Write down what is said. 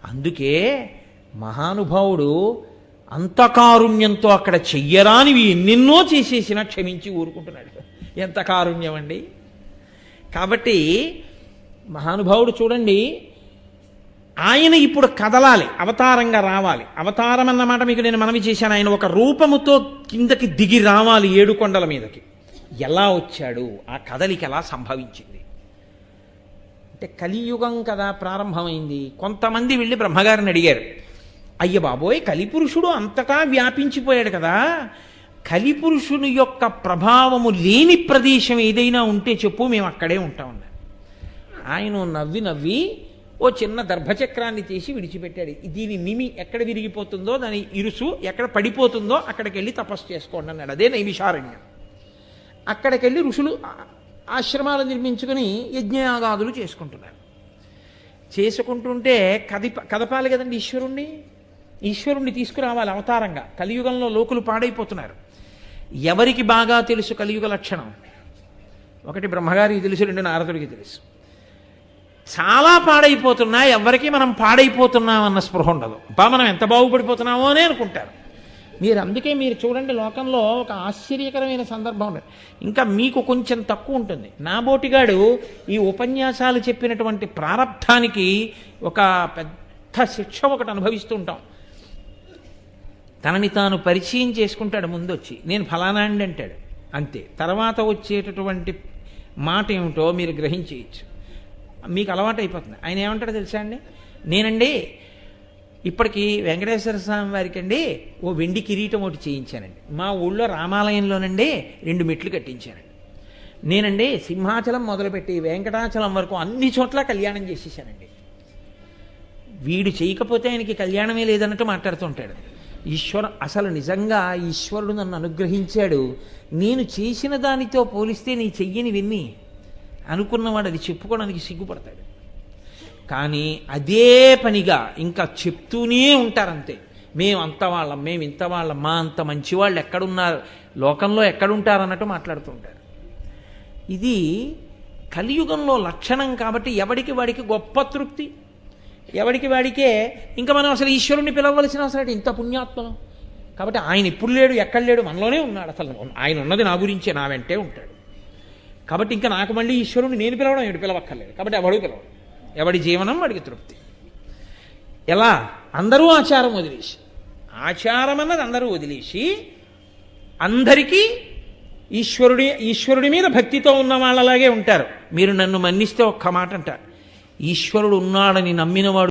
అందుకే మహానుభావుడు అంతకారుణ్యంతో అక్కడ చెయ్యరానివి ఎన్నెన్నో చేసేసినా క్షమించి ఊరుకుంటున్నాడు. ఎంత కారుణ్యం అండి! కాబట్టి మహానుభావుడు చూడండి, ఆయన ఇప్పుడు కదలాలి, అవతారంగా రావాలి. అవతారం అన్నమాట మీకు నేను మనవి చేశాను. ఆయన ఒక రూపముతో కిందకి దిగి రావాలి 7 కొండల మీదకి. ఎలా వచ్చాడు, ఆ కదలిక ఎలా సంభవించింది అంటే, కలియుగం కదా ప్రారంభమైంది. కొంతమంది వెళ్ళి బ్రహ్మగారిని అడిగారు, అయ్య బాబోయ్, కలిపురుషుడు అంతటా వ్యాపించిపోయాడు కదా, కలిపురుషుని యొక్క ప్రభావము లేని ప్రదేశం ఏదైనా ఉంటే చెప్పు, మేము అక్కడే ఉంటామన్నారు. ఆయన నవ్వి నవ్వి ఓ చిన్న దర్భచక్రాన్ని తీసి విడిచిపెట్టాడు. దీని నిమి ఎక్కడ విరిగిపోతుందో, దాని ఇరుసు ఎక్కడ పడిపోతుందో అక్కడికి వెళ్ళి తపస్సు చేసుకోండి అన్నాడు. అదే నైమిషారణ్యం. అక్కడికి వెళ్ళి ఋషులు ఆశ్రమాలు నిర్మించుకుని యజ్ఞయాగాదులు చేసుకుంటున్నారు. చేసుకుంటుంటే కదపాలి కదండి ఈశ్వరుణ్ణి తీసుకురావాలి అవతారంగా. కలియుగంలో లోకులు పాడైపోతున్నారు. ఎవరికి బాగా తెలుసు కలియుగ లక్షణం? ఒకటి బ్రహ్మగారికి తెలుసు, 2 నారదుడికి తెలుసు. చాలా పాడైపోతున్నా, ఎవరికి మనం పాడైపోతున్నామన్న స్పృహ ఉండదు. మనం ఎంత బాగుపడిపోతున్నామో అని అనుకుంటారు. అందుకే మీరు చూడండి, లోకంలో ఒక ఆశ్చర్యకరమైన సందర్భం ఉండదు. ఇంకా మీకు కొంచెం తక్కువ ఉంటుంది. నా బోటిగాడు ఈ ఉపన్యాసాలు చెప్పినటువంటి ప్రారబ్ధానికి ఒక పెద్ద శిక్ష ఒకటి అనుభవిస్తూ ఉంటాం. తనని తాను పరిచయం చేసుకుంటాడు. ముందొచ్చి నేను ఫలానా అండి అంటాడు, అంతే. తర్వాత వచ్చేటటువంటి మాట ఏమిటో మీరు గ్రహించేయచ్చు. మీకు అలవాటు అయిపోతుంది. ఆయన ఏమంటాడో తెలుసా అండి, నేనండి ఇప్పటికీ వెంకటేశ్వర స్వామి వారికి అండి ఓ వెండి కిరీటం ఒకటి చేయించానండి. మా ఊళ్ళో రామాలయంలోనండి 2 మెట్లు కట్టించానండి. నేనండి సింహాచలం మొదలుపెట్టి వెంకటాచలం వరకు అన్ని చోట్ల కళ్యాణం చేసేసానండి. వీడు చేయకపోతే ఆయనకి కళ్యాణమే లేదన్నట్టు మాట్లాడుతుంటాడు. అసలు నిజంగా ఈశ్వరుడు నన్ను అనుగ్రహించాడు, నేను చేసిన దానితో పోలిస్తే నీ చెయ్యని విన్ని అనుకున్నవాడు అది చెప్పుకోవడానికి సిగ్గుపడతాడు. కానీ అదే పనిగా ఇంకా చెప్తూనే ఉంటారంతే. మేము అంత వాళ్ళం, మేము ఇంత వాళ్ళం, మా అంత మంచివాళ్ళు ఎక్కడున్నారు, లోకంలో ఎక్కడుంటారన్నట్టు మాట్లాడుతూ ఉంటారు. ఇది కలియుగంలో లక్షణం. కాబట్టి ఎవడికి వాడికి గొప్ప తృప్తి, ఎవడికి వాడికే. ఇంకా మనం అసలు ఈశ్వరుణ్ణి పిలవలసిన అవసరం ఇంత పుణ్యాత్మను. కాబట్టి ఆయన ఇప్పుడు లేడు, ఎక్కడ లేడు, మనలోనే ఉన్నాడు. అసలు ఆయన ఉన్నది నా గురించే, నా వెంటే ఉంటాడు. కాబట్టి ఇంకా నాకు మళ్ళీ ఈశ్వరుని నేను పిలవడం ఏమిటి, పిలవక్కర్లేదు. కాబట్టి ఎవడు పిలవడు, ఎవడి జీవనం వాడికి తృప్తి. ఎలా? అందరూ ఆచారం వదిలేసి, ఆచారం అన్నది అందరూ వదిలేసి అందరికీ ఈశ్వరుడి మీద భక్తితో ఉన్న వాళ్ళలాగే ఉంటారు. మీరు నన్ను మన్నిస్తే ఒక్క మాట అంటారు, ఈశ్వరుడు ఉన్నాడని నమ్మినవాడు